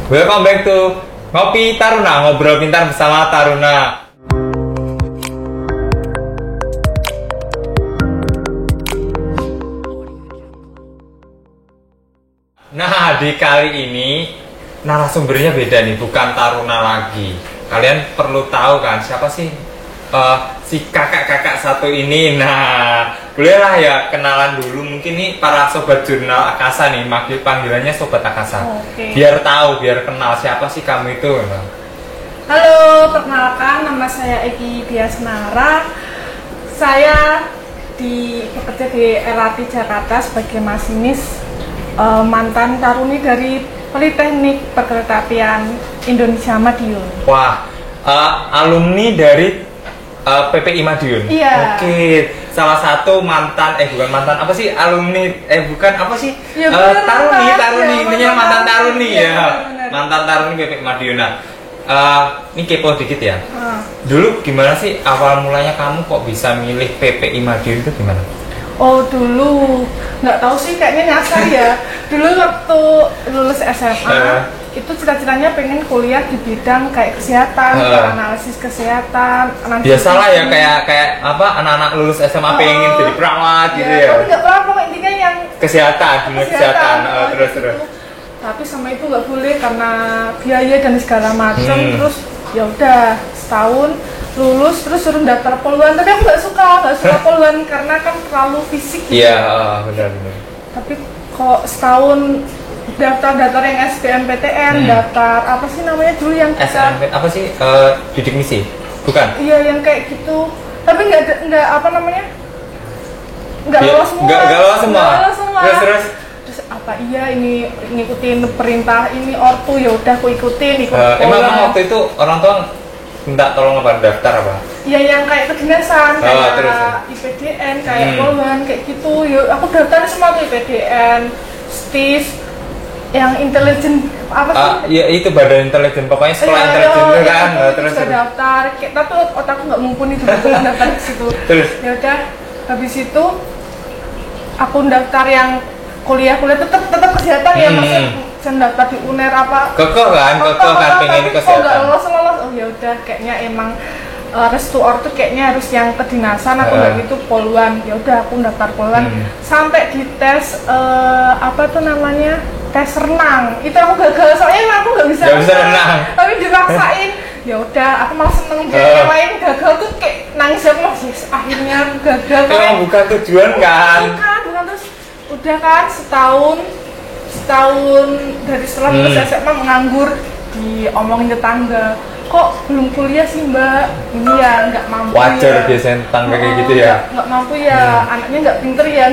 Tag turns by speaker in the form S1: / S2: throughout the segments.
S1: Welcome back to Ngopi Taruna, ngobrol pintar bersama Taruna. Nah, di kali ini narasumbernya beda nih, bukan Taruna lagi. Kalian perlu tahu kan siapa sih si kakak-kakak satu ini. Nah, bolehlah ya kenalan dulu. Mungkin nih para sobat jurnal Akasa nih, panggilannya sobat Akasa.
S2: Oke.
S1: Biar tahu, biar kenal siapa sih kamu itu. Nah.
S2: Halo, perkenalkan nama saya Egi Diasnara. Saya bekerja di LRT Jakarta sebagai masinis, mantan taruni dari Politeknik Perkeretaapian Indonesia Madiun.
S1: Wah, alumni dari PPI Madiun.
S2: Iya.
S1: Oke, salah satu bukan mantan apa sih, alumni bukan apa sih,
S2: Ya,
S1: taruni
S2: ya,
S1: intinya mantan taruni ya,
S2: benar.
S1: mantan taruni PPI Madiun. Nah, ini kepo dikit ya. Dulu gimana sih awal mulanya kamu kok bisa milih PPI Madiun itu gimana?
S2: Oh, dulu nggak tahu sih, kayaknya nyasar ya. Dulu waktu lulus SMA itu cita-citanya pengen kuliah di bidang kayak kesehatan, analisis kesehatan.
S1: Biasalah ya, kayak apa, anak-anak lulus SMA pengen jadi perawat gitu ya.
S2: Tapi nggak apa-apa, intinya yang
S1: Kesehatan. Terus.
S2: Tapi sama itu nggak boleh karena biaya dan segala macam. Terus ya udah setahun lulus terus suruh daftar poluan, tapi aku nggak suka poluan karena kan terlalu fisik gitu.
S1: Iya, benar.
S2: Tapi kok setahun daftar yang SBMPTN, daftar apa sih namanya dulu yang
S1: SMP apa sih, bidik misi? Bukan?
S2: Iya, yang kayak gitu. Tapi nggak apa namanya? Nggak lolos semua.
S1: Nggak lolos semua. Terus.
S2: Terus apa iya ini ngikutin perintah ini ortu, ya udah aku ikutin
S1: emang waktu itu orang tua minta tolong apa, daftar apa?
S2: Ya yang kayak kedinasan, kayak
S1: terus.
S2: IPDN, kayak poluan, kayak gitu. Ya aku daftar semua tuh, IPDN, STIS, yang intelijen apa sih?
S1: Ya itu badan intelijen, pokoknya sekolah intelijen itu kan. Terus
S2: daftar, kita tuh otakku nggak mumpuni tuh daftar ke situ.
S1: Terus
S2: Ya udah, habis itu aku daftar yang kuliah tetap kesehatan ya, maksudnya jangan daftar di UNER apa.
S1: Kekeh kan pengen kesehatan.
S2: Nggak lolos. Oh ya udah, kayaknya emang restu ortu kayaknya harus yang kedinasan atau nggak gitu poluan. Ya udah aku daftar poluan sampai di tes apa tuh namanya, tes renang. Itu aku gagal soalnya emang aku nggak bisa
S1: renang.
S2: Tapi dipaksain. Ya udah, aku malah seneng jadi yang lain gagal tuh kayak nangis aku, akhirnya aku gagal.
S1: Emang bukan tujuan kan?
S2: Bukan. Terus udah kan setahun dari setelah lulus SMA menganggur, diomongin tetangga, kok belum kuliah sih mbak, ini ya nggak mampu.
S1: Wajar
S2: ya.
S1: biasanya tetangga kayak gitu ya,
S2: nggak mampu ya, anaknya nggak pinter ya,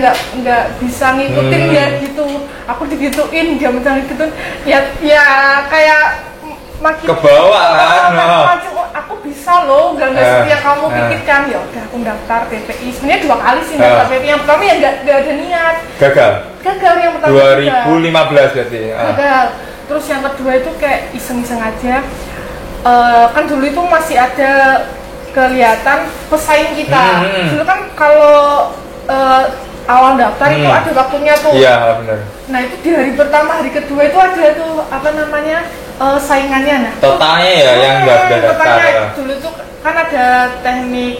S2: nggak bisa ngikutin ya gitu. Aku digituin, dia mencari gitu ya kayak makin
S1: ke bawah kan.
S2: Aku bisa loh, nggak seperti yang kamu pikirkan. Ya udah aku daftar PPI, sebenarnya 2 kali sih daftar PPI. Yang pertama ya nggak ada niat, gagal yang pertama
S1: 2015 berarti
S2: gagal. Terus yang kedua itu kayak iseng-iseng aja. Kan dulu itu masih ada kelihatan pesaing kita. Dulu kan kalau awal daftar itu ada waktunya tuh.
S1: Iya benar.
S2: Nah itu di hari pertama, hari kedua itu ada tuh apa namanya, saingannya. Nah
S1: totalnya ya yang daftar.
S2: Dulu tuh kan ada teknik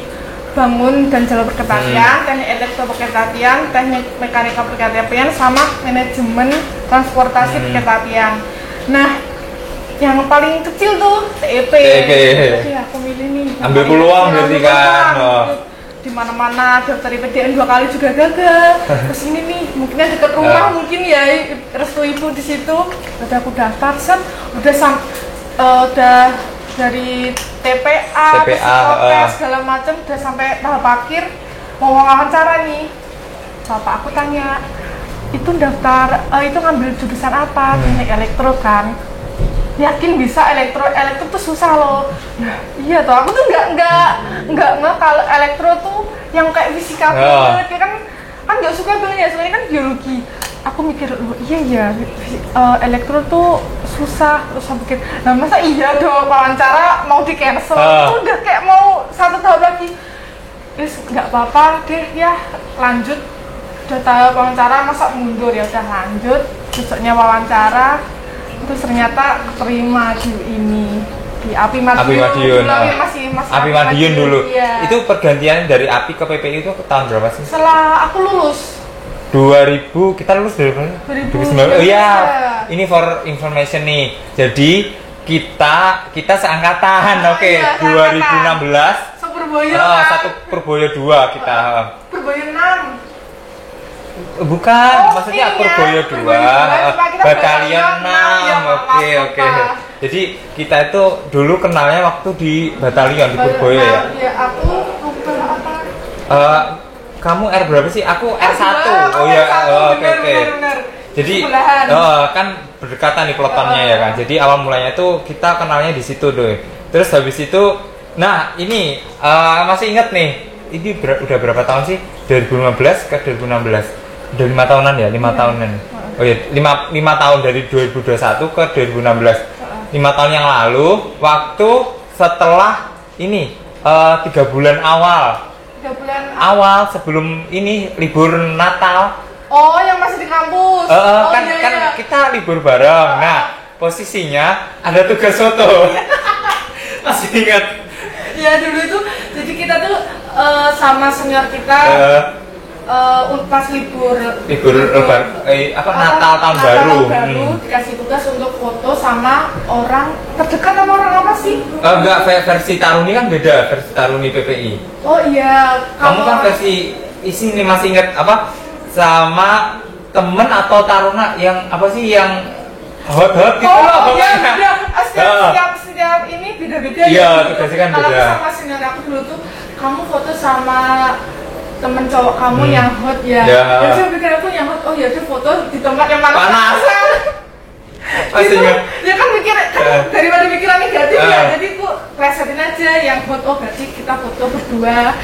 S2: bangun dan jalur perkeretaapian, teknik elektro perkeretaapian, teknik mekanika perkeretaapian, sama manajemen transportasi perkeretaapian. Nah yang paling kecil tuh TEP. Jadi aku milih nih.
S1: Ambil peluang berarti kan.
S2: Di mana-mana daftar IPDN 2 kali juga gagal. Terus ini nih mungkinnya dekat rumah, mungkin ya restu ibu di situ. Udah aku daftar, udah dari TPA, psikotes segala macam, udah sampai tahap akhir mau wawancara nih. Bapak aku tanya, itu daftar itu ngambil jurusan apa? Teknik elektro kan. Yakin bisa elektro tuh susah loh. Nah, iya toh, aku tuh nggak kalau elektro tuh yang kayak fisika banget ya kan nggak suka banget ya, soalnya kan biologi. Aku mikir, iya ya, elektro tuh susah. Terus aku pikir, nah masa iya dong wawancara mau di cancel, udah kayak mau 1 tahun lagi. Terus nggak apa-apa deh ya, lanjut. Udah tahap wawancara masa mundur, ya udah lanjut. Besoknya wawancara Terus ternyata keterima di ini di Api Madiun.
S1: Api Madiun.
S2: Masih
S1: Api Madiun dulu.
S2: Iya.
S1: Itu pergantian dari Api ke PPI itu tahun berapa sih?
S2: Setelah aku lulus
S1: 2000, kita lulus dari mana? 2019. Oh iya. Ini for information nih. Jadi kita seangkatan, oke.
S2: Iya,
S1: 2016.
S2: Purboyo
S1: Satu Purboyo 2 kita.
S2: Purboyo 6.
S1: Bukan, maksudnya Purboyo 2, Batalion 6. Oke. Jadi kita itu dulu kenalnya waktu di Batalion di Purboyo ya.
S2: Iya, aku lupa apa.
S1: Kamu R berapa sih? Aku R1. Oh ya, oke. Jadi kan berdekatan di pelotonnya ya kan. Jadi awal mulanya itu kita kenalnya di situ tuh. Terus habis itu, nah ini masih ingat nih. Ini udah berapa tahun sih? 2015 ke 2016. Udah 5 tahunan ya, 5 tahunan. Oh iya, 5 tahun dari 2021 ke 2016. 5 tahun yang lalu, waktu setelah ini 3 bulan awal.
S2: 3 bulan
S1: awal sebelum ini libur Natal.
S2: Oh, yang masih di kampus.
S1: Kan kita libur bareng. Nah, posisinya ada tugas foto. Masih ingat?
S2: Ya dulu itu, jadi kita tuh sama senior kita pas libur
S1: Natal tahun baru
S2: dikasih tugas untuk foto sama orang terdekat. Sama orang apa sih?
S1: Enggak, versi Taruni kan beda, versi Taruni PPI.
S2: Oh iya,
S1: kamu kan versi isi ini masih ingat apa? Sama temen atau taruna yang apa sih yang hot gitu loh.
S2: Oh iya, setiap ini beda-beda.
S1: Iya, tugasnya kan beda.
S2: Kalau sama senior aku dulu tuh, kamu foto sama temen cowok kamu yang hot ya. Dan saya pikir aku yang hot, oh ya dia foto di tempat yang panas. Gitu. Ya kan mikir daripada pikiran negatif ya, jadi aku plesetin aja yang hot. Oh berarti kita foto berdua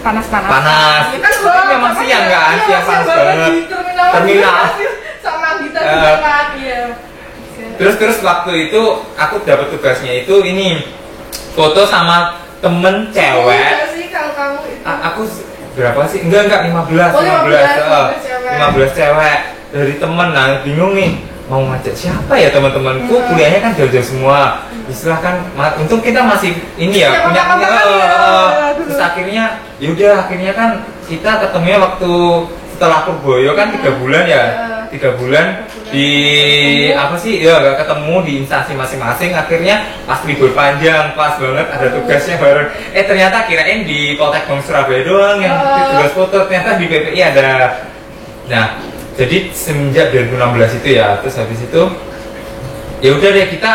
S2: panas.
S1: Ya kan memang siang kan, siang panas banget.
S2: Di terminal. Sama kita juga ya.
S1: Terus waktu itu aku dapat tugasnya itu ini foto sama temen cewek.
S2: Sih kalau kamu itu.
S1: Aku berapa sih? Enggak 15 cewek dari temen. Nah bingung nih mau ngajak siapa ya teman-temanku, kuliahnya kan jauh-jauh semua. Istilahkan untung kita masih ini ya punya terus akhirnya kan kita ketemunya waktu setelah Purboyo kan 3 bulan ya. 3 bulan di apa sih ya gak ketemu di instansi masing-masing. Akhirnya pas libur panjang pas banget ada tugasnya bareng. Ternyata kirain di Poltek Surabaya doang yang tugas foto, ternyata di PPI ada. Nah jadi semenjak 2016 itu ya, terus habis itu ya udah deh kita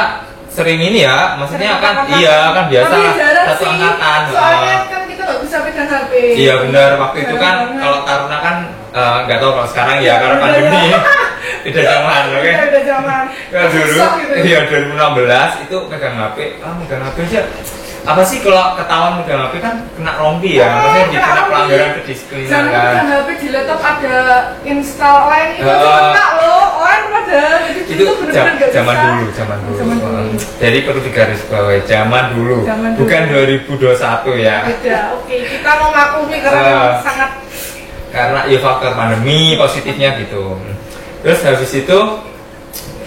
S1: sering ini ya, maksudnya kan biasa satu angkatan.
S2: Soalnya kan kita nggak bisa pegang HP.
S1: Iya benar, waktu itu kan kalau Taruna kan nggak tahu kalau sekarang ya karena pandemi beda zaman, oke?
S2: Beda zaman.
S1: Kalau dulu, iya 2016 itu megang HP aja. Apa sih kalau ketahuan megang HP kan kena rompi ya, maksudnya dikena pelanggaran kedisiplinan kan.
S2: Jangan megang HP di laptop ada install lain itu kena loh, orang pada
S1: itu zaman dulu. Jadi perlu digarisbawahi zaman dulu, bukan 2021 ya.
S2: Beda, oke. Kita mau maklumi karena sangat
S1: ya faktor pandemi positifnya gitu. Terus habis itu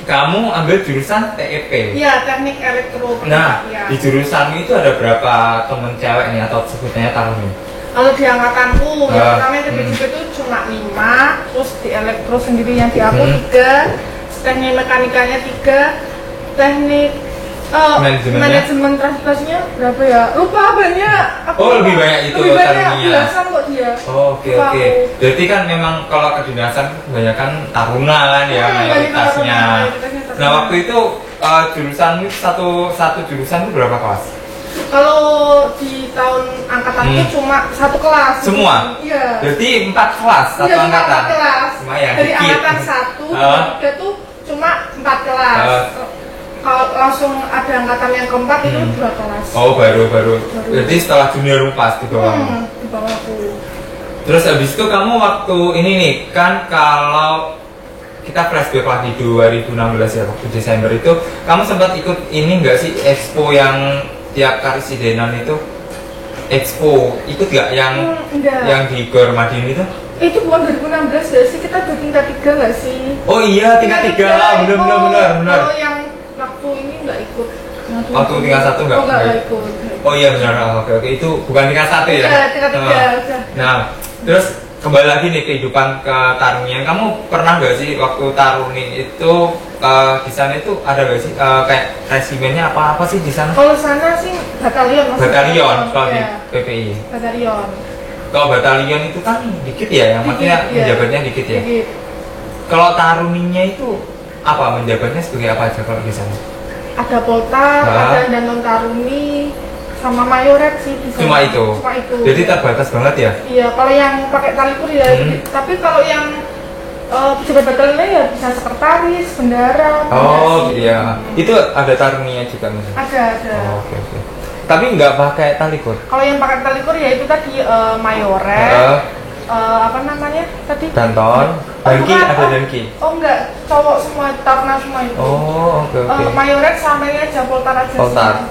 S1: kamu ambil jurusan TEP.
S2: Iya, teknik elektro.
S1: Nah, di jurusan itu ada berapa temen cewek nih atau sebutnya Taruni?
S2: Kalau di angkatanku, yang pertama TPJP itu cuma 5, terus di elektro sendiri yang di aku 3, teknik mekanikanya 3, teknik manajemen transportasinya berapa ya? Lupa banyak.
S1: Lebih banyak itu
S2: Taruninya. Belasan kok dia.
S1: Oke. Berarti kan memang kalau kedinasan kebanyakan Taruna kan ya mayoritasnya. Nah waktu itu jurusan satu jurusan itu berapa kelas?
S2: Kalau di tahun angkatan itu cuma 1 kelas.
S1: Semua?
S2: Iya.
S1: Berarti 4 kelas satu angkatan.
S2: 4 kelas.
S1: Lumayan.
S2: Dari angkatan 1 ke tuh cuma 4 kelas. Kalau langsung ada angkatan yang keempat itu 2 kelas.
S1: Oh baru. Jadi setelah junior pas di bawah.
S2: Di bawahku.
S1: Terus habis itu kamu waktu ini nih kan kalau kita flashback lagi 2016 ya waktu Desember itu kamu sempat ikut ini enggak sih expo yang tiap Karisidenan itu? Expo ikut gak yang di Gor Madiun itu?
S2: Itu bukan 2016 ya sih, kita udah tingkat 3 gak sih?
S1: Oh iya tingkat 3 benar.
S2: Kalau yang ikut.
S1: Waktu tingkat 1 nggak?
S2: Oh, nggak ikut.
S1: Oh iya benar, oke, itu bukan tingkat 1 ya?
S2: Iya, tingkat 3 udah.
S1: Nah, terus kembali lagi nih kehidupan ketarunian. Kamu pernah nggak sih waktu taruni itu di sana itu ada nggak sih kayak resimennya apa sih di sana?
S2: Kalau sana sih batalion.
S1: Batalion kalau di
S2: iya.
S1: PPI.
S2: Batalion.
S1: Kalau batalion itu kan dikit ya, yang maksudnya
S2: Iya.
S1: menjabatnya dikit ya.
S2: Dikit.
S1: Kalau taruninya itu apa menjabatnya sebagai apa aja kalau di sana?
S2: Ada poltar, ada danton taruni, sama mayoret sih di sana.
S1: Cuma itu.
S2: Cuma itu.
S1: Jadi terbatas banget ya?
S2: Iya, kalau yang pakai talikur ya. Tapi kalau yang pejabat batalion ya bisa sekretaris, bendara.
S1: Oh iya. Itu ada taruninya juga misalnya?
S2: Ada.
S1: Oh, oke. Tapi nggak pakai talikur?
S2: Kalau yang pakai talikur ya itu tadi mayoret. Apa namanya tadi?
S1: Danton, danki, ada danki.
S2: Oh enggak, cowok semua, taruna semua itu.
S1: Oh, oke.
S2: Mayoret sama ini aja poltar aja.
S1: Poltar.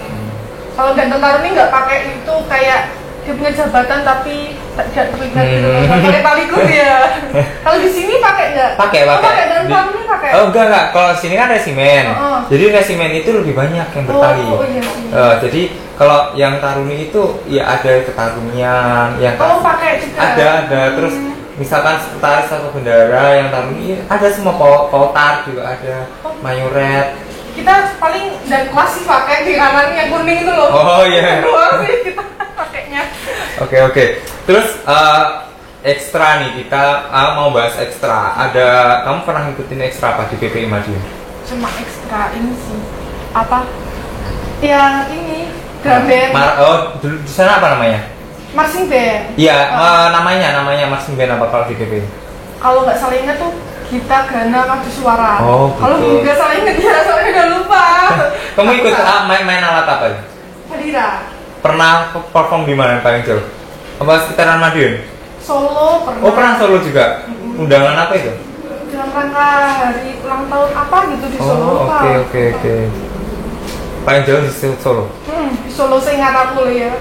S2: Kalau danton taruni nggak pakai itu kayak dia punya jabatan tapi tidak terlihat gitu. Pakai talikur ya. Kalau di sini pakai nggak?
S1: Pakai.
S2: Pakai danton taruni pakai.
S1: Oh enggak. Kalau sini kan resimen. Jadi resimen itu lebih banyak yang bertali.
S2: Oh iya.
S1: Jadi kalau yang taruni itu ya ada ketarunian, yang
S2: pakai juga.
S1: Ada. Terus misalkan sekretaris atau bendara yang taruni ada semua, poltar juga ada, mayoret.
S2: Kita paling dan kelas sih pakai di kanan yang kuning itu loh.
S1: Oh iya.
S2: Keluar sih kita pakainya.
S1: Oke. Terus ekstra nih kita mau bahas ekstra. Kamu pernah ngikutin ekstra apa di PPI Madiun?
S2: Cuma ekstra ini sih. Apa? Yang ini drum band.
S1: Dulu di sana apa namanya?
S2: Marching band.
S1: Iya, namanya marching band apa kalau di PPI?
S2: Kalau nggak salah ingat tuh kita Gana Maju Suara.
S1: Oh, gitu.
S2: Kalau nggak salah ingat ya, soalnya udah lupa.
S1: Kamu ikut main alat apa ya?
S2: Hadira.
S1: Pernah perform di mana paling jauh? Apa sekitaran Madiun?
S2: Solo pernah.
S1: Oh, pernah Solo juga. Undangan apa itu?
S2: Dalam rangka hari ulang tahun apa gitu di Solo.
S1: Oh, oke. Paling jauh di Solo.
S2: Di Solo seingat aku ya.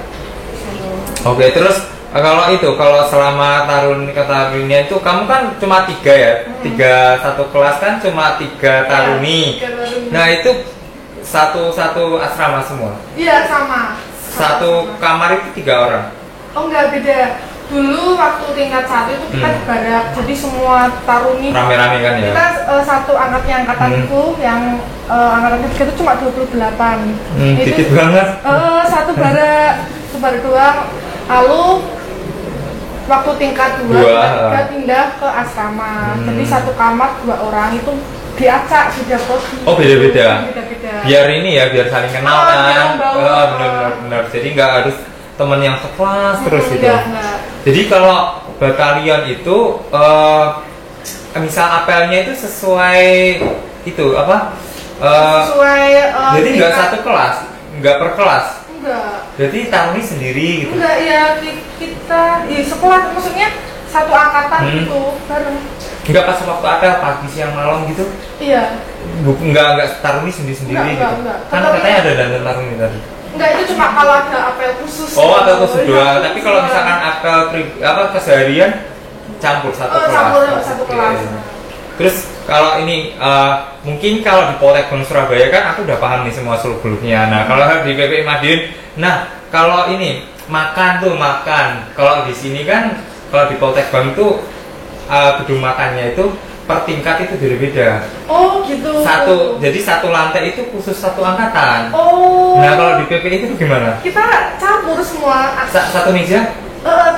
S1: Oke, terus kalau selama tarunian itu kamu kan cuma 3 ya, 3 satu kelas kan cuma 3 taruni. Nah itu satu asrama semua.
S2: Iya sama.
S1: Satu kamar itu 3 orang.
S2: Oh enggak, beda. Dulu waktu tingkat 1 itu kita di barak, jadi semua taruni
S1: rame-rame kan ya.
S2: Kita satu angkatanku yang angkatan 3 itu cuma 28.
S1: Dikit banget.
S2: Satu barak doang. Lalu waktu tingkat 2 kita pindah ke asrama. Jadi satu kamar 2 orang itu diacak, beda prodi.
S1: Oh beda-beda.
S2: Biar
S1: biar saling kenal kan. Benar. Jadi nggak harus teman yang sekelas terus gitu.
S2: Enggak.
S1: Jadi kalau batalion itu misal apelnya itu sesuai itu apa?
S2: Sesuai.
S1: Jadi nggak satu kelas, nggak per kelas.
S2: Enggak.
S1: Jadi taruni sendiri gitu.
S2: Enggak ya, kita di sekolah maksudnya satu angkatan gitu bareng.
S1: Enggak pas waktu apel pagi siang malam gitu?
S2: Iya.
S1: Enggak taruni sendiri-sendiri gitu.
S2: Enggak.
S1: Karena katanya ada dandan taruni tadi.
S2: Enggak, itu cuma kalau ada apel khusus.
S1: Oh, apel khusus doang. Tapi kalau misalkan apel keseharian campur satu kelas.
S2: Campur satu kelas.
S1: Terus kalau ini mungkin kalau di Poltekbang Surabaya kan aku udah paham nih semua seluk-beluknya. Nah, kalau di PPI Madiun, nah kalau ini makan. Kalau di sini kan kalau di Poltekbang tuh gedung makannya itu per tingkat itu beda-beda.
S2: Oh gitu.
S1: Jadi satu lantai itu khusus satu angkatan.
S2: Oh.
S1: Nah kalau di PPI itu gimana?
S2: Kita campur semua.
S1: Satu meja?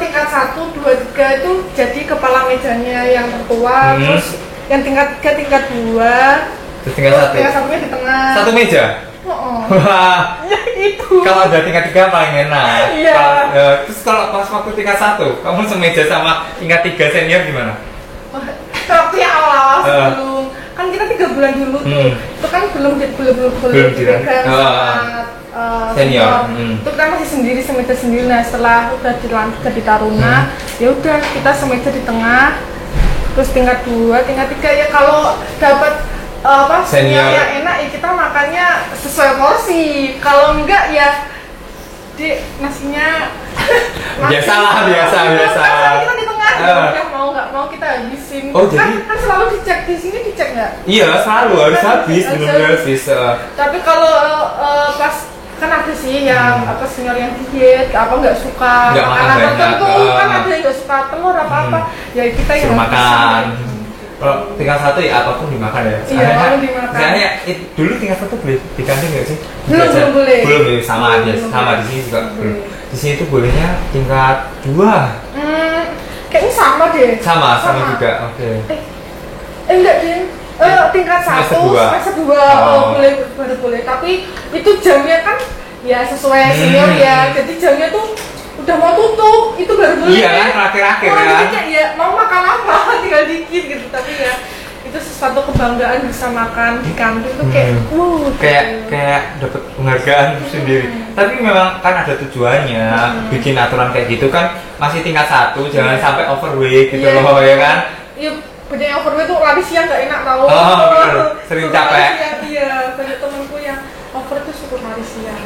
S2: Tingkat 1, 2, 3 itu jadi kepala mejanya yang tertua, terus yang tingkat 3, tingkat 2,
S1: terus tingkat 1.
S2: Tingkat 1-nya di tengah.
S1: Satu meja? Wah.
S2: Ya itu.
S1: Kalau ada tingkat 3 paling enak.
S2: Iya.
S1: Terus kalau pas waktu tingkat 1, kamu semeja sama tingkat 3 senior gimana?
S2: Waktu yang awal-awal sebelum kan kita 3 bulan dulu tuh, itu kan belum dipegang sama senior. Itu kan masih sendiri semeja sendiri. Nah setelah udah dilantik jadi taruna, ya udah kita semeja di tengah. Terus tingkat 2, tingkat 3 ya kalau dapat senior yang enak ya kita makannya sesuai porsi. Kalau enggak ya Dek, nasinya
S1: biasa.
S2: Kita di tengah, udah mau nggak mau kita habisin.
S1: Oh, jadi
S2: kan selalu dicek di sini, dicek nggak?
S1: Iya, selalu harus habis, benar-benar habis.
S2: Tapi kalau pas kan ada sih yang apa senior yang diet, apa nggak suka makanan tertentu, kan ada yang nggak suka telur apa ya kita yang
S1: makan. Kalau tingkat 1 ya apapun dimakan ya.
S2: Iya, dimakan.
S1: Misalnya dulu tingkat 1 boleh di kantin nggak sih?
S2: Belum boleh.
S1: Belum ya, sama aja, sama di sini juga belum. Di sini tuh bolehnya tingkat 2.
S2: Kayaknya sama deh.
S1: Sama juga, oke.
S2: Enggak deh. Tingkat 1, semester 2 baru boleh. Tapi itu jamnya kan ya sesuai senior ya. Jadi jamnya tuh udah mau tutup, itu baru boleh.
S1: Iya kan, terakhir kan.
S2: Jadi ya mau makan apa, tinggal dikit gitu. Tapi ya itu sesuatu kebanggaan bisa makan di kantin tuh kayak
S1: kayak dapat penghargaan sendiri. Tapi memang kan ada tujuannya bikin aturan kayak gitu kan, masih tingkat 1, jangan sampai overweight gitu loh ya kan.
S2: Iya, banyak yang overweight tuh lari siang gak enak tau.
S1: Bener. Sering capek.
S2: Iya, banyak temenku yang over tuh suka lari siang.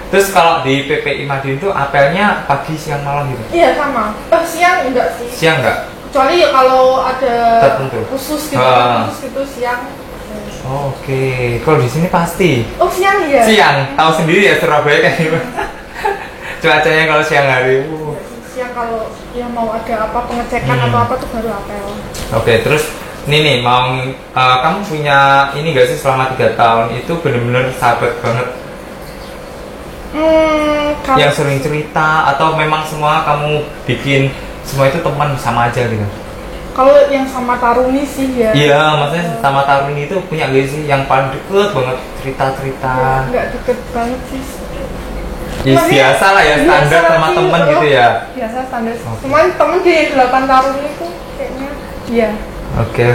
S1: Terus kalau di PPI Madiun itu apelnya pagi, siang, malam gitu?
S2: Iya sama. Siang enggak sih.
S1: Siang enggak?
S2: Kecuali ya kalau ada
S1: tertentu
S2: khusus gitu, siang.
S1: Oke. Kalau di sini pasti.
S2: Oh siang ya?
S1: Siang. Tahu sendiri ya Surabaya kayak gimana. Cuacanya kalau siang hari.
S2: Siang kalau yang mau ada apa pengecekan atau apa tuh baru apel.
S1: Oke. Terus nih mau kamu punya ini gak sih selama 3 tahun itu bener-bener sahabat banget? Yang sering cerita atau memang semua kamu bikin semua itu teman sama aja gitu?
S2: Kalau yang sama Taruni sih ya.
S1: Iya, maksudnya sama Taruni itu punya gak sih yang paling deket banget cerita-cerita?
S2: Enggak deket banget sih.
S1: Ya, biasa lah ya, standar sama temen gitu ya?
S2: Biasa standar. Cuman temen di 8 Taruni itu kayaknya iya.
S1: Oke.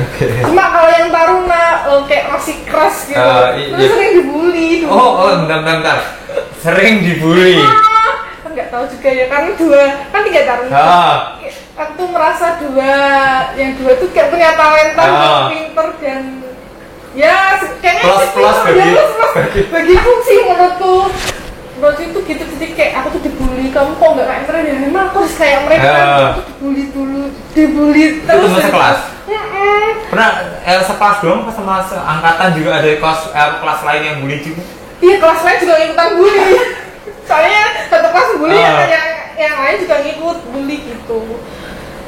S2: Cuma kalau yang Taruna kayak masih keras gitu, terus sering dibully dulu.
S1: Bentar. Sering dibully.
S2: Kan nggak tahu juga ya, kan 3 Taruna. Aku tuh merasa yang dua tuh kayak punya talenta, pinter dan ya kayaknya
S1: plus
S2: bagiku sih menurutku itu gitu. Jadi kayak aku tuh dibully, kamu kok nggak kayak mereka, memang aku harus kayak mereka. Aku dibully terus.
S1: Itu masa kelas? Pernah sekelas doang pas sama angkatan juga ada kelas lain yang bully juga?
S2: Iya, kelas lain juga ikutan bully. Soalnya satu kelas bully, yang lain juga ngikut bully gitu.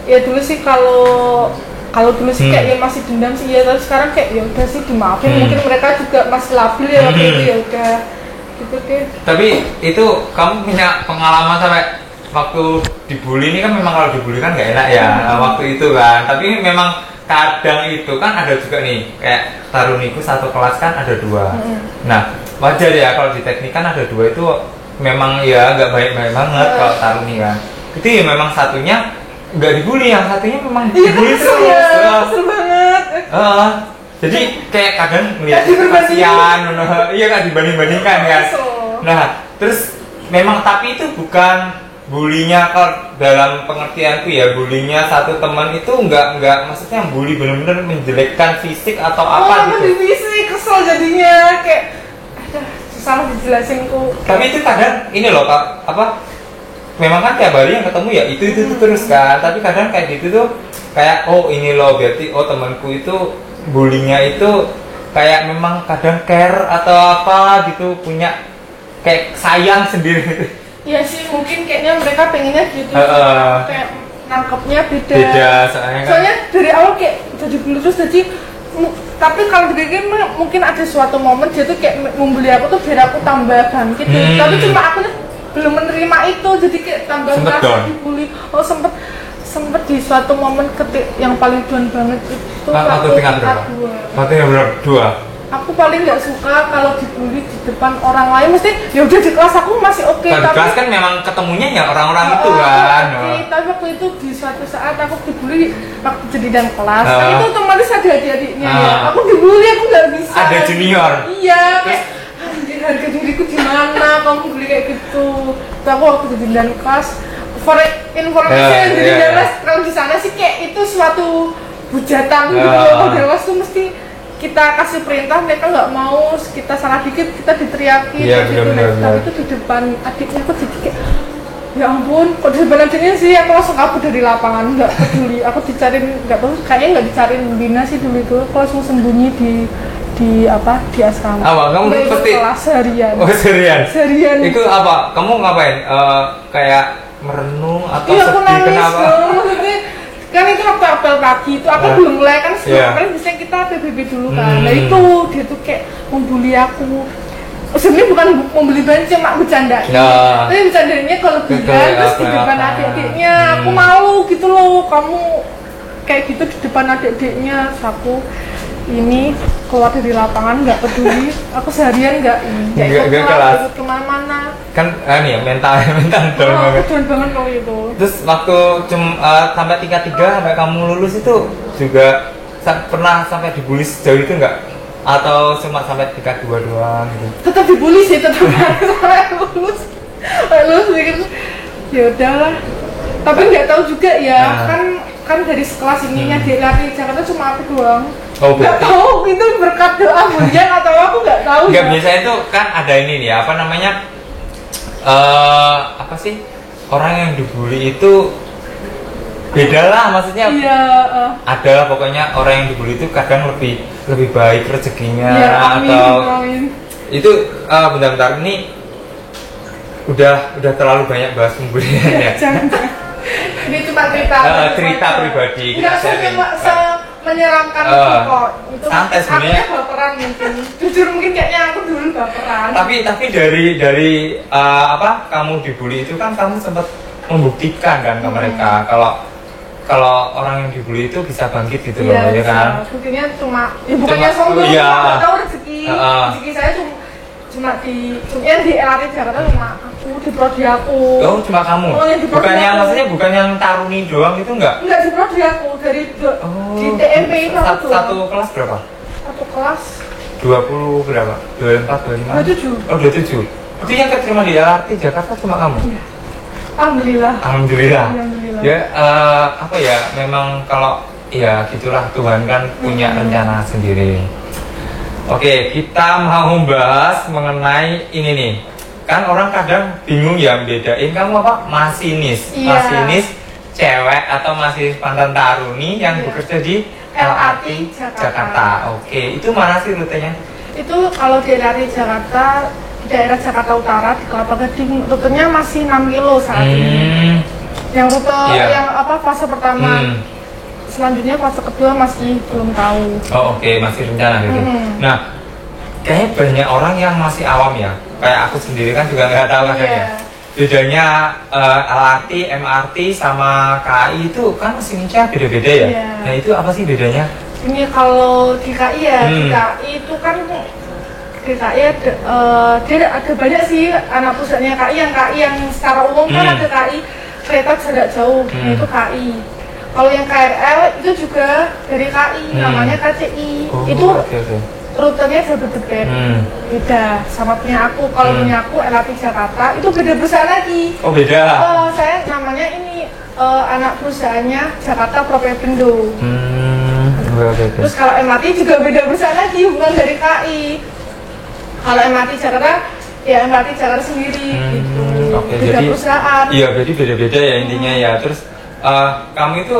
S2: Ya dulu sih kalau dulu sih kayak ya masih dendam sih ya, tapi sekarang kayak ya udah sih dimaafin. Mungkin mereka juga masih labil ya waktu itu, ya udah gitu deh.
S1: Tapi itu kamu punya pengalaman sampai waktu dibully ini kan, memang kalau dibully kan gak enak ya waktu itu kan. Tapi memang kadang itu kan ada juga nih kayak Taruniku satu kelas kan ada 2. Nah wajar ya kalau di teknik kan ada 2 itu memang ya nggak baik-baik banget kalau Taruni kan. Itu ya memang satunya nggak dibully, yang satunya memang dibully terus.
S2: Seru banget.
S1: Jadi kayak kadang melihat kasihan, iya kan, dibanding-bandingkan kan. Nah terus memang tapi itu bukan bulinya kalau dalam pengertianku ya, bulinya satu teman itu nggak maksudnya bully benar-benar menjelekkan fisik atau apa gitu.
S2: Fisik kesel jadinya kayak susah dijelasin kok.
S1: Tapi itu kadang ini loh Kak, memang kan tiap hari yang ketemu ya itu terus kan. Tapi kadang kayak gitu tuh kayak ini loh berarti temanku itu bullyingnya itu kayak memang kadang care atau apa gitu, punya kayak sayang sendiri gitu.
S2: Iya sih, mungkin kayaknya mereka pengennya gitu. Kayak nangkepnya beda soalnya dari awal kayak jadi bully terus, jadi tapi kalau dipikir mungkin ada suatu momen dia tuh kayak membuli aku tuh biar aku tambah bangkit. Tapi cuma aku belum menerima itu, jadi kayak tambah merasa dibully. Sempet di suatu momen yang paling down banget itu
S1: waktu tingkat berapa? Waktu yang berapa? Aku
S2: paling nggak suka kalau dibully di depan orang lain. Mesti ya udah di kelas aku masih oke.
S1: Di kelas kan memang ketemunya ya orang-orang itu kan.
S2: Tapi waktu itu di suatu saat aku dibully waktu jadi dan kelas. Kan itu otomatis ada adik-adiknya ya. Aku dibully, aku nggak bisa.
S1: Ada junior.
S2: Iya. Kayak anjir, harga diriku di mana? Kamu bully kayak gitu. Tapi aku waktu jadi dan kelas, for information jadi dan kelas kalau di sana sih kayak itu suatu hujatan gitu. Dewas tuh mesti kita kasih perintah mereka nggak mau, kita salah dikit kita diteriakin gitu. Tapi itu di depan adiknya aku jadi kayak ya ampun, kok di depan adiknya sih aku langsung kabur dari lapangan, nggak peduli. Aku dicariin, nggak tahu kayaknya nggak dicariin Bina sih dulu itu, aku langsung sembunyi di asrama.
S1: Kamu pasti
S2: kelas seharian.
S1: Oh seharian.
S2: Seharian.
S1: Itu apa? Kamu ngapain? Kayak merenung atau
S2: iya, aku
S1: sedih
S2: nangis
S1: kenapa?
S2: Maksudnya, kan itu waktu apel pagi itu aku belum mulai kan sebelum apel biasanya kita PBB dulu kan. Nah itu dia tuh kayak membuli aku. Sebenarnya bukan membeli ban, cuma bercanda. Tapi bercandanya kelebihan terus di depan adik-adiknya. Aku malu gitu loh, kamu kayak gitu di depan adik-adiknya. Terus aku ini keluar dari lapangan nggak peduli, aku seharian nggak ikut kemana-mana.
S1: Kan nih mental banget.
S2: Down banget kalau itu.
S1: Terus waktu sampai tingkat 3 sampai kamu lulus itu juga pernah sampai dibully sejauh itu nggak? Atau cuma sampai tingkat 2 doang gitu?
S2: Tetap dibully sih, tetap sampai lulus gitu. Ya udahlah. Tapi nggak tahu juga ya, kan dari sekelas ininya di Jakarta cuma aku doang. Nggak tahu itu berkat doa Bunjang atau aku nggak tahu.
S1: Nggak, biasanya itu kan ada ini nih apa namanya apa sih, orang yang dibully itu beda lah, maksudnya ada pokoknya orang yang dibully itu kadang lebih baik rezekinya amin. Itu bentar-bentar ini udah terlalu banyak bahas pembulian ya.
S2: Ini cuma cerita
S1: pribadi
S2: kita sharing. Menyeramkan itu kok. Itu
S1: santai sebenarnya.
S2: Aku baperan mungkin. Jujur mungkin kayaknya aku dulu baperan.
S1: Tapi dari kamu dibully itu kan kamu sempat membuktikan kan ke mereka kalau orang yang dibully itu bisa bangkit gitu loh, ya kan?
S2: Buktinya bukannya sombong, nggak tahu rezeki saya cuma di LRT Jakarta cuma aku, di prodi aku.
S1: Oh, cuma kamu? Maksudnya bukan yang Taruni doang itu enggak?
S2: Enggak, di prodi aku, di TMP itu aku.
S1: Satu kelas berapa?
S2: Satu kelas
S1: 20 berapa? 24, 25?
S2: 27.
S1: Oh, 27. Itu yang keterima di LRT Jakarta cuma kamu?
S2: Iya. Alhamdulillah.
S1: Ya, memang kalau ya gitulah, Tuhan kan punya rencana sendiri. Oke, kita mau membahas mengenai ini nih. Kan orang kadang bingung ya bedain kamu apa? Masinis cewek atau masih mantan taruni yang bekerja di LRT Jakarta. Oke, itu mana sih rutenya?
S2: Itu kalau di LRT Jakarta, daerah Jakarta Utara di Kelapa Gading, rutenya masih 6 kilo saat ini. Yang rute yang fase pertama. Selanjutnya fase kedua masih belum tahu.
S1: Oh oke, masih rencana gitu. Nah, kayaknya banyak orang yang masih awam ya. Kayak aku sendiri kan juga nggak tahu katanya. Bedanya LRT, MRT sama KAI itu kan mesinnya beda-beda ya. Nah itu apa sih bedanya?
S2: Ini kalau di KAI ya, di KAI itu kan di KAI ada banyak sih anak perusahaannya KAI yang secara umum kan ada KAI kereta jarak jauh, itu KAI. Kalau yang KRL itu juga dari KAI, namanya KCI. Itu rutenya Jabodetabek. Beda sama punya aku. Kalau punya aku LRT Jakarta itu beda perusahaan lagi.
S1: Oh beda.
S2: Saya namanya ini anak perusahaannya Jakarta Propepindo. Terus kalau MRT juga beda perusahaan lagi, bukan dari KAI. Kalau MRT Jakarta ya MRT Jakarta sendiri gitu. Beda
S1: jadi,
S2: perusahaan.
S1: Iya, jadi beda-beda ya intinya ya. Terus kamu itu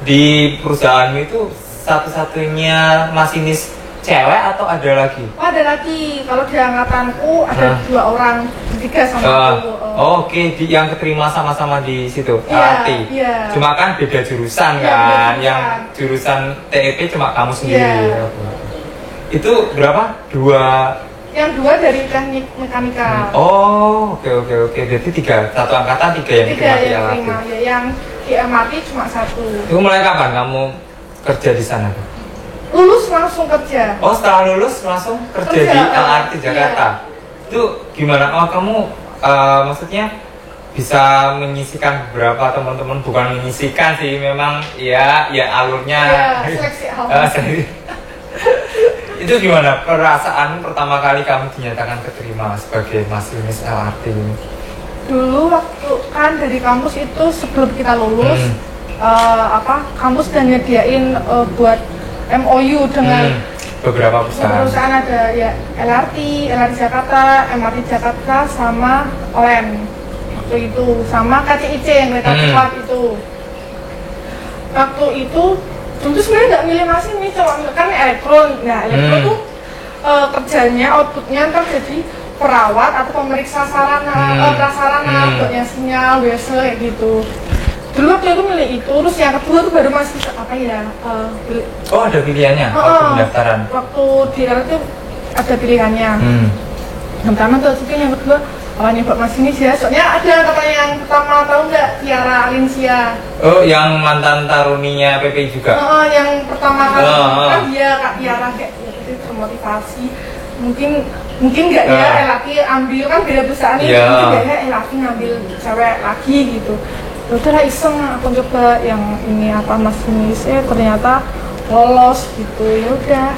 S1: di perusahaanmu itu satu-satunya masinis cewek atau ada lagi?
S2: Oh, ada lagi. Kalau di angkatanku ada 2 orang, 3 sama aku.
S1: Oke, yang keterima sama-sama di situ
S2: LRT.
S1: Cuma kan beda jurusan kan. Yang jurusan TEP cuma kamu sendiri. Itu berapa? 2.
S2: Yang 2 dari teknik mekanika.
S1: Oh, oke. Jadi 3, satu angkatan 3 yang diterima di LRT.
S2: Ya, yang di MRT cuma 1.
S1: Itu mulai kapan kamu kerja di sana?
S2: Lulus langsung kerja.
S1: Oh, setelah lulus langsung kerja di LRT Jakarta. Itu gimana? Oh, kamu maksudnya bisa menyisikan beberapa teman-teman, bukan menyisikan sih, memang ya alurnya.
S2: Seleksi awal.
S1: Itu gimana perasaan pertama kali kamu dinyatakan keterima sebagai masinis LRT ini?
S2: Dulu waktu kan dari kampus itu sebelum kita lulus, kampus udah nyediain buat MOU dengan
S1: beberapa perusahaan.
S2: Perusahaan ada ya LRT Jakarta, MRT Jakarta, sama OLEN waktu itu, sama KCIC yang kereta cepat itu. Waktu itu tentu sebenarnya nggak milih mesin nih, cuma kan elektron. Nah elektron tuh kerjanya, outputnya kan jadi perawat atau pemeriksa sarana, prasarana, buatnya sinyal, biasa kayak gitu. Dulu waktu itu milih itu, terus yang kedua tuh baru masih apa ya?
S1: Oh ada pilihannya waktu pendaftaran.
S2: Waktu di itu ada pilihannya. Yang pertama tuh, tapi yang kedua nyoba masinis ya. Soalnya ada katanya yang pertama, tahu nggak Tiara Alinsia?
S1: Oh yang mantan taruninya PPI juga?
S2: Yang pertama kali kan dia Kak Tiara kayak itu termotivasi. Mungkin nggak ya laki ambil, kan beda perusahaan ini, mungkin nggak ya laki ngambil cewek lagi gitu. Udah iseng aku coba yang ini apa masinis, ternyata lolos gitu. Ya udah.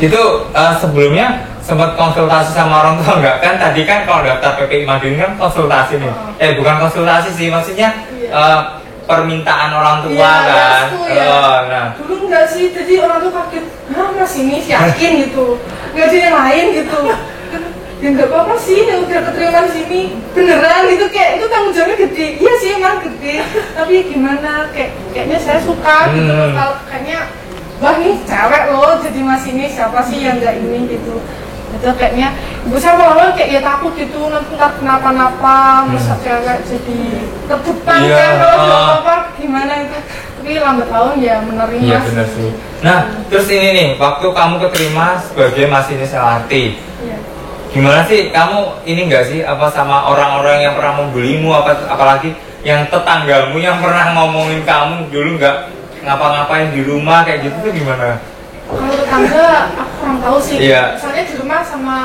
S1: Itu sebelumnya sempat konsultasi sama orang tua nggak? Kan tadi kan kalau daftar PPI Madiun kan konsultasi nih. Bukan konsultasi sih, maksudnya permintaan orang tua kan.
S2: Nah. Dulu enggak sih, jadi orang tua kaget, masinis yakin gitu, nggak ada yang lain gitu. Ya nggak apa-apa sih, ya udah keterima di sini beneran gitu, kayak itu tanggung jawabnya gede. Iya sih emang gede, tapi gimana, kayaknya saya suka gitu. Kalau kayaknya wah nih cewek loh jadi masinis, siapa sih yang nggak ini gitu. Itu kayaknya ibu saya awal kayak ya takut gitu, nanti kenapa-napa, masa cewek jadi terdepan kan, kalau apa gimana itu. Tapi lambat laun ya menerima.
S1: Iya benar sih. Nah terus ini nih, waktu kamu keterima sebagai masinis LRT, gimana sih kamu ini enggak sih apa sama orang-orang yang pernah membulimu, apalagi yang tetanggamu yang pernah ngomongin kamu dulu nggak ngapa-ngapain di rumah kayak gitu tuh gimana?
S2: Kalau tetangga aku kurang tahu sih. Misalnya di rumah sama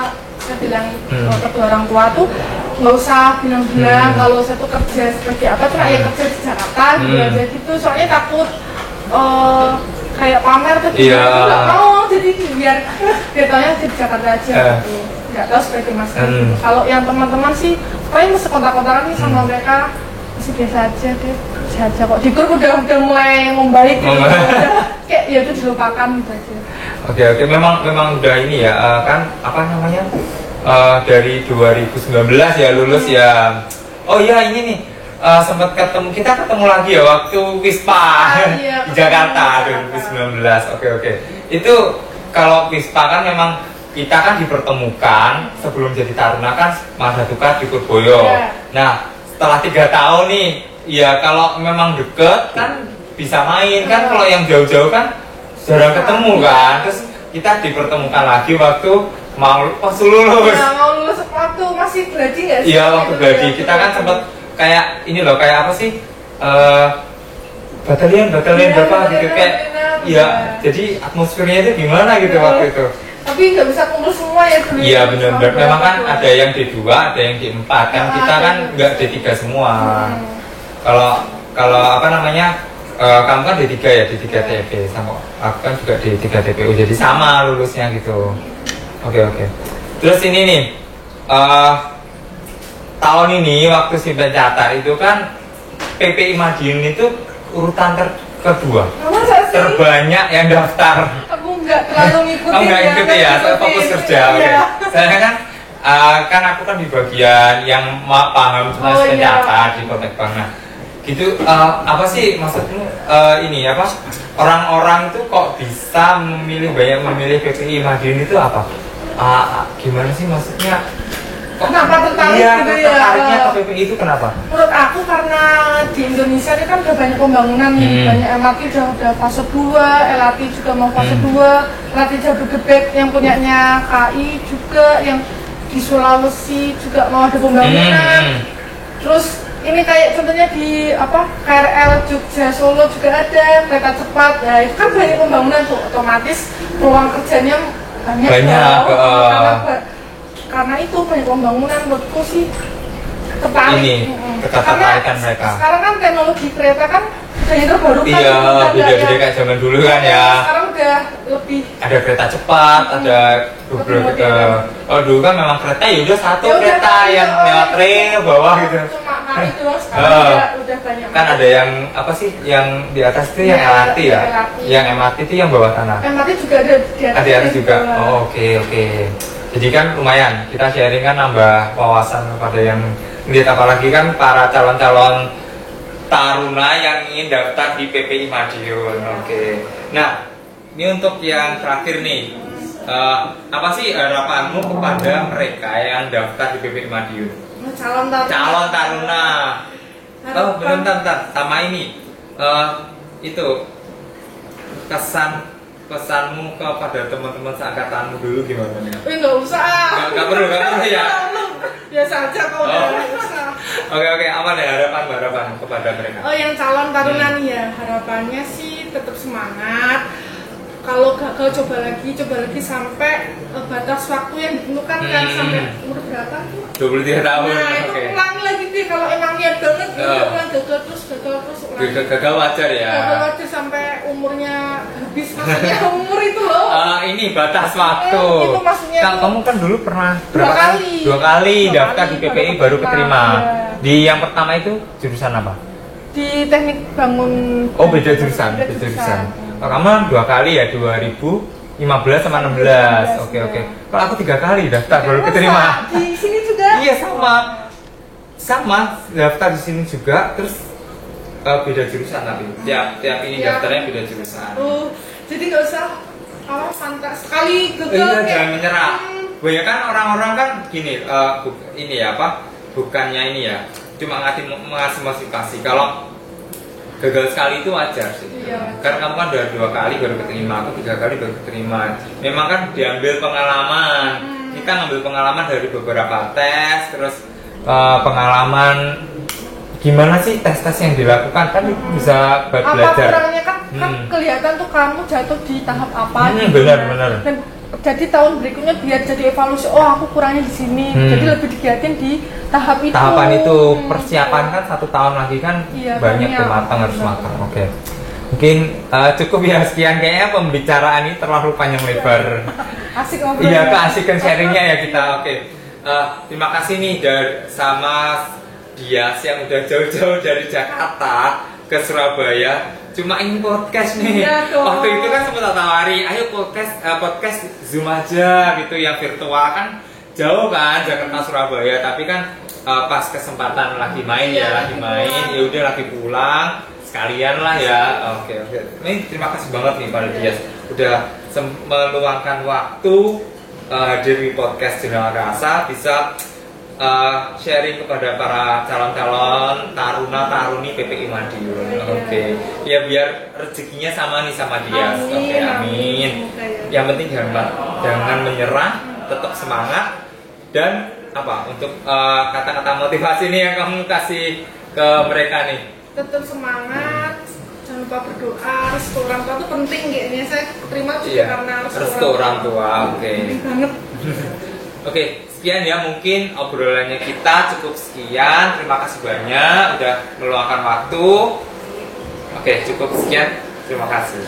S2: saya bilang kedua orang tua tuh nggak usah bilang-bilang kalau saya tuh kerja seperti apa, tuh kayak kerja di Jakarta gitu aja gitu. Soalnya takut kayak pamer tuh nggak mau, jadi biar taunya di Jakarta aja gitu. Nggak tahu seperti mas. Kalau yang teman-teman sih, paling masih kontak-kontakan nih sama mereka masih biasa aja deh, biasa aja kok. Di grup udah mulai membaik gitu, kayak ya itu dilupakan gitu aja.
S1: Oke, memang udah ini ya, kan apa namanya dari 2019 ya lulus ya. Oh iya ini nih sempat kita ketemu lagi ya waktu Wispa di Jakarta 2019. Oke. Itu kalau Wispa kan memang kita kan dipertemukan sebelum jadi taruna kan Mas Duka di Purboyo. Nah setelah 3 tahun nih, ya kalau memang deket kan bisa main kan, kalau yang jauh-jauh kan jarang ketemu kan. Terus kita dipertemukan lagi waktu mau lulus.
S2: Ya, mau lulus waktu masih gladi nggak sih?
S1: Iya waktu gladi kita kan sempat kayak ini loh, kayak apa sih? Batalion berapa gitu kayak. Ya jadi atmosfernya itu gimana gitu waktu itu.
S2: Tapi nggak bisa kumpul semua ya dulu.
S1: Iya benar-benar. Memang kan ada yang D2, ada yang D4 kan. Kita kan nggak D3 semua. Kalau apa namanya, kamu kan D3 ya, D3 TP, sama aku kan juga D3 TPU, jadi sama lulusnya gitu. Oke. Terus ini nih, tahun ini waktu simpen catat itu kan PPI Madiun itu urutan kedua terbanyak yang daftar.
S2: Aku nggak terlalu ngikutin.
S1: Kamu nggak ngikutin ya, saya fokus kerja. Saya kan aku kan di bagian yang paham cuma pencatat di Kotek Bank. Nah, gitu apa sih maksudmu ini apa? Orang-orang itu kok bisa memilih PPI Madiun itu apa? Gimana sih maksudnya?
S2: Kenapa tertarik gitu ya?
S1: Tertariknya ke PPI itu kenapa?
S2: Menurut aku karena di Indonesia ini kan udah banyak pembangunan nih, banyak MRT udah fase 2, LRT juga mau fase 2, LRT Jabodebek yang punyanya KAI juga, yang di Sulawesi juga mau ada pembangunan. Terus ini kayak contohnya di KRL Jogja Solo juga ada kereta cepat, ya itu kan banyak pembangunan tuh, otomatis peluang kerjanya banyak. Karena itu banyak pembangunan, menurutku sih tertarik.
S1: Ini ketertarikan mereka.
S2: Sekarang kan teknologi kereta kan udah yang terbarukan.
S1: Iya, beda-beda kayak zaman dulu kan ya.
S2: Sekarang udah lebih.
S1: Ada kereta cepat, ada beberapa. Oh dulu kan memang kereta ya udah satu kereta yang lewat rel bawah gitu.
S2: Cuma Nah itu loh sekarang udah banyak.
S1: Kan ada yang apa sih yang di atas itu yang LRT ya? Yang MRT itu yang bawah tanah.
S2: MRT juga ada di atas.
S1: Ada di atas juga. Oh, oke. Jadi kan lumayan kita sharing kan nambah wawasan kepada yang lihat, apalagi kan para calon-calon taruna yang ingin daftar di PPI Madiun. Oke. Nah, ini untuk yang terakhir nih. Apa sih harapanmu kepada mereka yang daftar di PPI Madiun? Calon taruna. Oh, bentar. Sama ini. Itu pesanmu kepada teman-teman seangkatanmu dulu gimana nih?
S2: Nggak usah.
S1: Nggak perlu ya.
S2: Biasa aja kalau nggak usah.
S1: Oke, apa nih harapan kepada mereka?
S2: Oh, yang calon taruna nih ya, harapannya sih tetap semangat. Kalau gagal coba lagi sampai batas waktu yang ditentukan kan sampai umur berapa tuh?
S1: 23 tahun.
S2: Nah, itu ulangi lagi deh kalau emang niat banget gagal terus ulangi.
S1: Gagal wajar ya.
S2: Gagal wajar sampai umurnya habis, maksudnya umur itu loh.
S1: Ini batas waktu.
S2: Itu maksudnya.
S1: Kamu kan dulu pernah
S2: dua kali
S1: daftar di PPI baru keterima. Di yang pertama itu jurusan apa?
S2: Di teknik bangun.
S1: Oh, beda jurusan. Oh, kamu 2 kali ya, 2015 sama 16. Oke. Kalau aku 3 kali daftar baru keterima.
S2: Di sini juga?
S1: Iya, sama daftar di sini juga, terus beda jurusan tapi tiap ini daftarnya beda jurusan.
S2: Jadi nggak usah pantas sekali gagal.
S1: Iya, jangan menyerah. Banyak kan orang-orang kan gini, ini ya apa? Bukannya ini ya, cuma ngasih motivasi. Kalau gagal sekali itu wajar sih.
S2: Iya.
S1: Karena kamu kan udah 2 kali baru keterima, aku 3 kali baru keterima. Memang kan diambil pengalaman. Kita ngambil pengalaman dari beberapa tes, terus pengalaman gimana sih tes yang dilakukan kan bisa buat belajar.
S2: Apa kurangnya kan kelihatan tuh kamu jatuh di tahap apa?
S1: Benar.
S2: Dan jadi tahun berikutnya biar jadi evaluasi, aku kurangnya di sini. Jadi lebih digiatin di tahap itu.
S1: Tahapan itu persiapan kan 1 tahun lagi kan banyak harus matang. Oke. Mungkin cukup ya sekian, kayaknya pembicaraan ini terlalu panjang lebar.
S2: Asik ngobrol.
S1: Iya, keasikan sharingnya ya kita. Oke. Terima kasih nih sama Dias yang udah jauh-jauh dari Jakarta ke Surabaya. Cuma ini podcast nih. Waktu itu kan sempat tawari, ayo podcast Zoom aja gitu yang virtual kan jauh kan Jakarta Surabaya, tapi kan pas kesempatan lagi main ya udah lagi pulang sekalian lah ya. Oke. Ini terima kasih banget nih Pak Dias udah meluangkan waktu hadir di podcast Jurnal Rasa, bisa sharing kepada para calon-calon taruna-taruni PPI Madiun. Oke. Ya biar rezekinya sama nih sama Dias. Oke, amin. Yang penting jangan menyerah, tetap semangat, dan untuk kata-kata motivasi nih yang kamu kasih ke mereka nih.
S2: Tetap semangat, jangan lupa berdoa. Restu orang tua itu penting kayaknya. Saya terima juga karena
S1: restu orang tua. Oke.
S2: Banget.
S1: Oke, sekian ya, mungkin obrolannya kita cukup sekian. Terima kasih banyak udah meluangkan waktu. Oke, cukup sekian. Terima kasih.